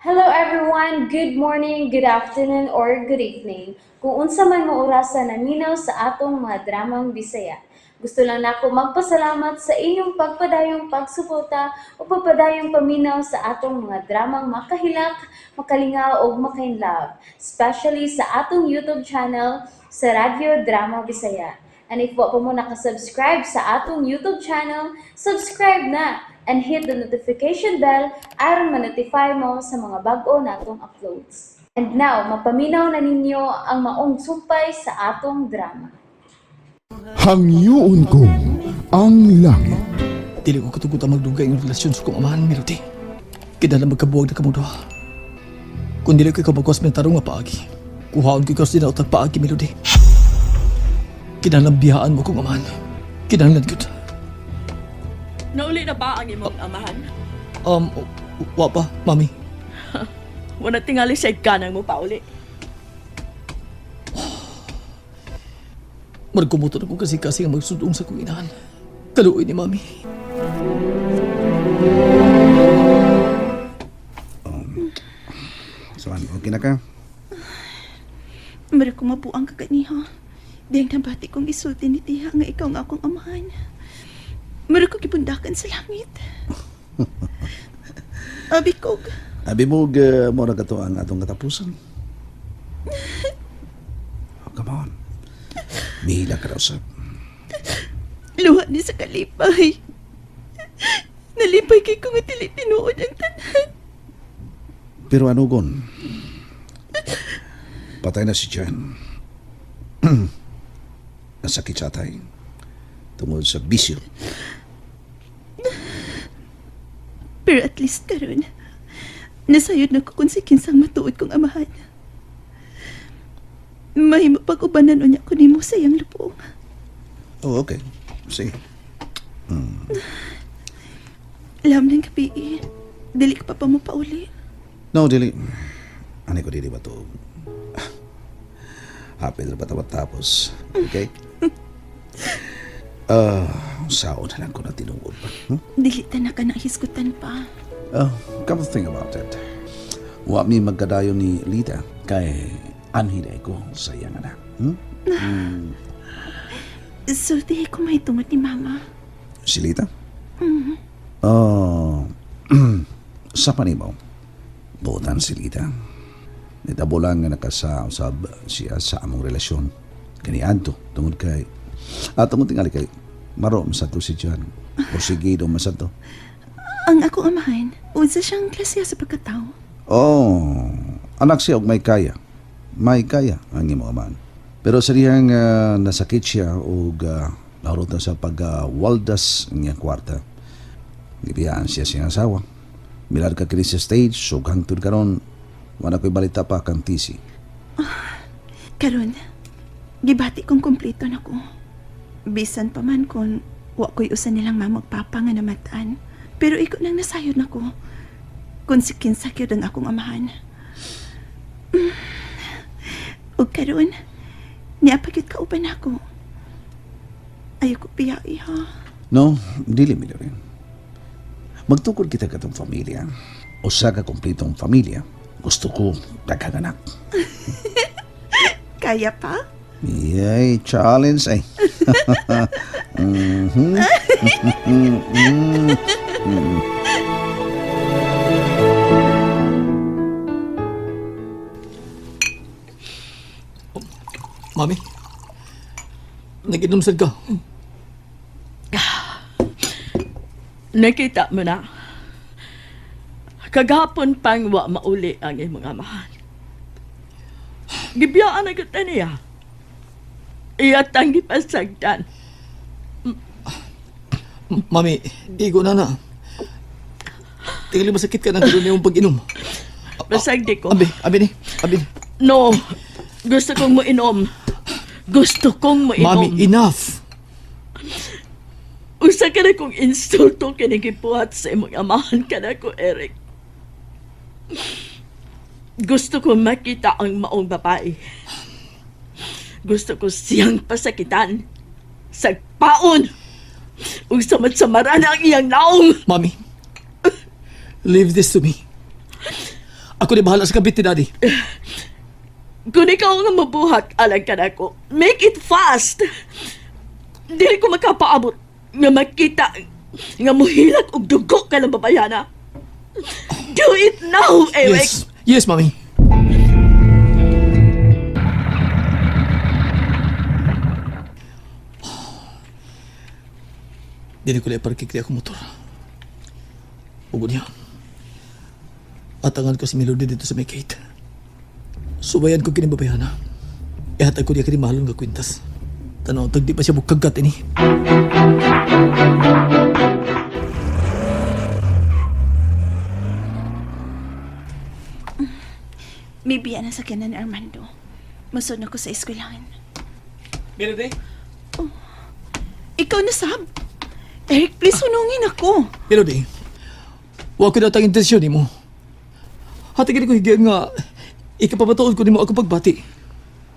Hello everyone, good morning, good afternoon, or good evening. Kung unsa man mo orasan naminaw sa atong mga dramang Bisaya. Gusto lang nako magpasalamat sa inyong pagpadayong pagsuporta o pagpadayong paminaw sa atong mga dramang makahilak, makalingaw o makainlove, especially sa atong YouTube channel sa Radyo Drama Bisaya. And if wa pa mo nakasubscribe sa atong YouTube channel, subscribe na and hit the notification bell aron ma-notify mo sa mga bag-o natong uploads. And now, mapaminaw na ninyo ang maong sumpay sa atong drama. Hangyoon ko ang langit. Dili ko katugod ang magdugay ng relasyon sa kong amahan, Melody. Kinala magkabuwag na kamudo. Kung dili ko ikaw magkos may tarong nga paagi, kuhaon ko ikaw sa dinaotag paagi, Melody. Kinalang biyaan mo kong amahan. Kinahanglan ko. Nauli na ba ang imong amahan? Wa pa, mami. Wala tingali sa kanang mo pa uli. Margumuto na ko kasi nga magsudong sa kong inahan. Kaluoy ni mami. Saan, okay na ka? Mara ko mabuang kaganiha. Diyang nabati kong isulti ni Tiha nga ikaw nga akong amahan. Mara ko kipundakan sa langit. Abi kog. Abi mo, mo na gato ang atong katapusan. Oh, come on. Mihila ka raw sa... Luha ni sa kalipay. Nalipay kay kong atili tinuod ang tanan. Pero ano gon? Patay na si Jan. Nasakit sa atay. Tungkol sa bisyo. Pero at least karon, nasayod na ko kung si kinsang matuod kong amahan. Mahimo pag-ubanan unya ko nimo sa iyang lupong. Oh, okay. Sige. Alam ng gabi, dili ka pa mo pauli. No, dili. Ano ko dili ba to? Happy na ba tapos? Okay? Sao na lang ko na tinungod pa. Dili ta na ka na hisgutan pa. Come to think about it. Wa mi magkadayo ni Lita kay anhiday ko sa iyang anak. Sulti ko may tungod ni Mama. Si Lita? Sa panimo, buotan si Lita. Nitabo lang nga nakasausab siya sa among relasyon. Kaniadto, tungod kay... tungod tingali kay maro masato si Jan. Porsigido masato. Ang ako amahan, unsa siyang klasya sa pagkatao. Oh, anak siya og may kaya. May kaya ang imong amahan. Pero sa diyang nasakit siya og naurot na sa pag-waldas niya kwarta. Gibiyaan siya siyang asawa. Milad ka kini sa stage, so hangtod karon wala ko'y balita pa kang tisi. Karon, gibati kong kumpleto na ko. Bisan pa man kung wa ko'y usa nilang mamagpapa nga namataan. Pero iko nang nasayod na ko. Kung si kinsa gyud ang akong amahan. O karon, niapagyud ka uban ako. Ayoko piyai ha. No, dili mi rin. Magtukod kita katong pamilya. Usa ka kumpletong pamilya. Gusto ko kaganak. Kaya pa? Yay, challenge ay. Mami, nag-inom sad ka. Nakita mo na. Kagapon pang wa mauli ang imong amahan. Gibiyaan na kita niya. Iyat ang gipasagdan. Mami, igo na na. Tingali masakit ka ng gano'n yung pag-inom. Pasagdi ko. Abi ni. No. Gusto kong mo inom. Gusto kong mo inom. Mami, enough. Usa ka na kong insulto kinigipuhat sa imong amahan ka na ko, Eric. Gusto ko makita ang maong babae. Gusto ko siyang pasakitan. Sagpaon! Ug samad-samaran ang iyang naong! Mami, leave this to me. Ako di bahala sa kabit ni Daddy. Kung ikaw nga mabuhat, alang ka na ko. Make it fast! Dili ko makapaabot nga makita nga muhilak og dugo ka ng babayana. Do it now, Eric! Yes. Yes, Mami. Dili ko lang parkikri ako motor. Ugo niya. Atangan ko si Melody dito sa may gate. Subayan ko kinibabayana. Ihatag ko niya kinimahalon nga kwintas. Tanaw, tag di pa siya bukagkat ini. May biya na sa kanan ni Armando. Masod na ko sa eskwelahan. Melody? Ikaw na, Sab. Eric, please sunungin ako. Melody, huwag ko natang intensyon mo. Hatigin ko higyan nga ikapamatuod ko ni mo ako pagbati.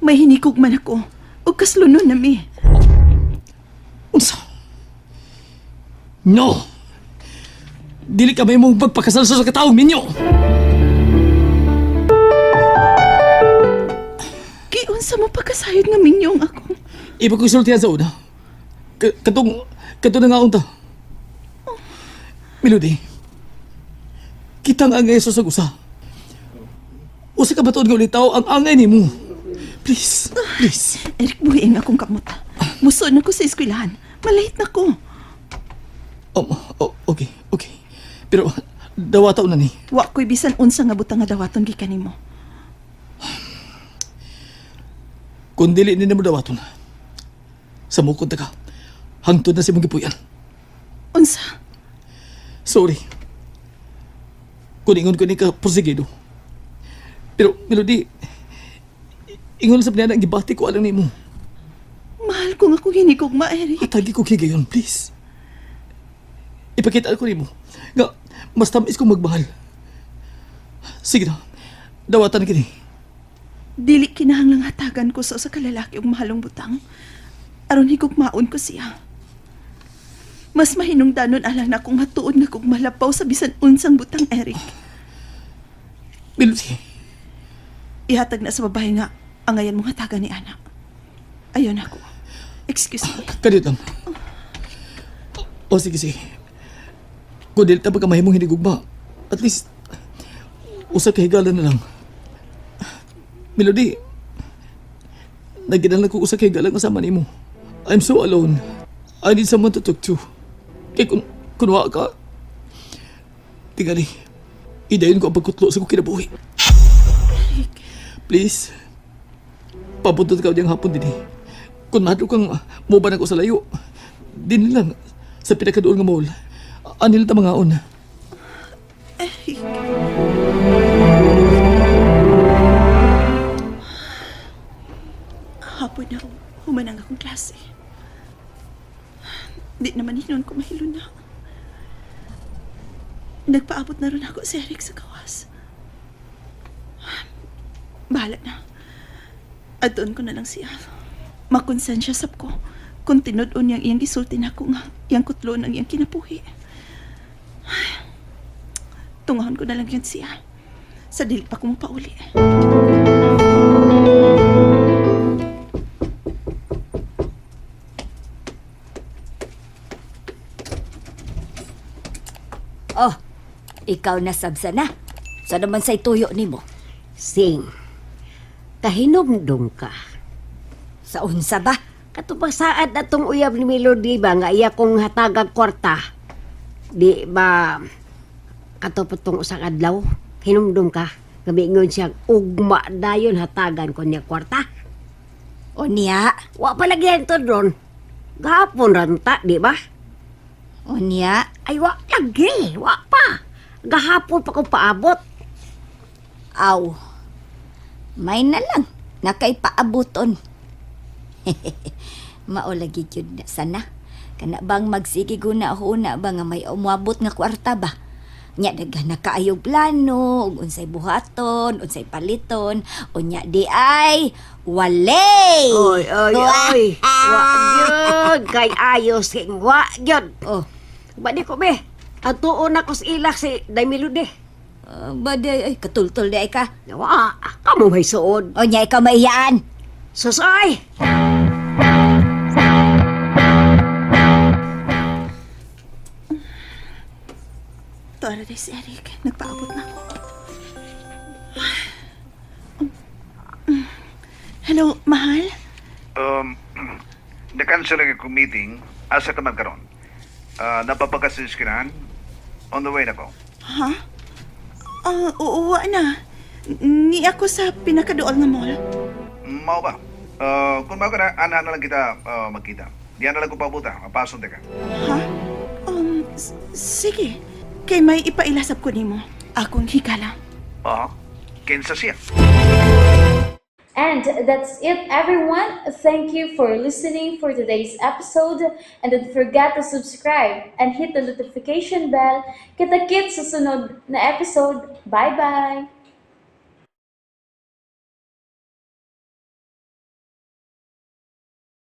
May hinikog man ako. O kaslunon na mi. Unsa? No! Dili ka may mong pagpakasal sa kataong ninyo! Unsa mo pagkasayod nga minyong ako? Iba ko isultihan sa una. Katong na nga unta. Melody, kitang angay sa usa. Usa ka batuod nga ulit tao ang angay ni mo. Please, please. Eric, buhiing akong kamuta. Musod na ko sa eskwelahan. Malate na ko. Okay. Pero dawataw na ni. Wa ko'y bisan unsa nga butang nga dawaton gikan nimo. Kung dili ni mo dawaton, sa mukod na ka, hangtod na si mong gipuyan. Unsa? Sorry. Kuningon ko ni ka porsigido. Pero, Melody, ingon sa pinanang gibati ko alang ni mo. Mahal ko nga kung hinikugma, Eric. Hatagi ko higayon, please. Ipakita ko ni mo nga mas tamis kong magmahal. Sige na, dawatan kini. Dili kinahanglang hatagan ko sa kalalaki ug mahalong butang. Aron higugmaon ko siya. Mas mahinungdanon alang na kung matuod na kong malapaw sa bisan unsang butang, Eric. Melody, Ihatag na sa babae nga ang ngayon mong hatagan ni Ana. Ayon ako. Excuse me. kadit lang. O sige. Kung dili ta pagkamay mong hinigugma, at least, usa kahigalan na lang. Melody, naginalang ko usa kahigalan kasama ni mo. I'm so alone. I need someone to talk to. Kaya kung wa ka, tingali, idayon ko ang pagkutlo sa kong kinabuhi. Please, papuntot ka niyang hapon din eh. Kung mahalo kang muban ako sa layo, din lang sa pinakadoon nga mall. Anil ta mga on. Hapon na humanang akong klase. Di naman hinon ko mahilo na. Nagpaabot na rin ako si Eric sa gawas. Bahala na. Adon ko na lang siya. Makonsensya sab ko kung tinudon niyang iyang gisulti na ako nga iyang kutlo ng iyang kinapuhi. Tungahon ko na lang yan siya. Sa dili pa kong pauli. Oh, ikaw na sabsa na. Sa naman sa'y tuyo ni mo. Sing, kahinumdum ka. Sa unsa ba? Katupang saad na tong uyab ni Melody ba nga iya kong hatagag kwarta. Di ba katupot tong usang adlaw? Hinumdum ka. Gamingon siyang ugma dayon hatagan ko niya kwarta. O niya? Wa palagyan to doon. Gahapon ranta, di ba? O niya? Ay, wa lagi. Wa pa. Gahapon pa ko paabot. Aw. May na lang. Nakaipaabuton. Maulagi yun na sana. Kana bang magsige na huna ba nga may umabot nga kwarta ba? Nya daga nakaayog plano, ug unsay buhaton, unsay paliton, unya di ay wale. Oy. Wa yun. Kay ayos king wa yun. Oh, Ba di ko be. Ang tuon ako sa ilak si Day Melody. Baday, ay, katultol di ay ka. Wa, kamo may suod. O niya, ikaw maiyaan. Susay! Tara day si Eric. Nagpaabot na ako. Hello, mahal? Na-cancel ang akong meeting. Asa ka man karon? Napapagkasiskinan? On the way na ko. Ha? Uwa na. Ni ako sa pinakaduol nga mall. Mao ba? Kung mao ka na, ana na lang kita magkita. Diyan na lang ko pabuta. Mapason ka. Ha? Sige. Kay may ipailasap ko nimo. Akong higala. Oo. Kinsa siya. And that's it, everyone. Thank you for listening for today's episode. And don't forget to subscribe and hit the notification bell. Kita-kits sa sunod na episode. Bye-bye!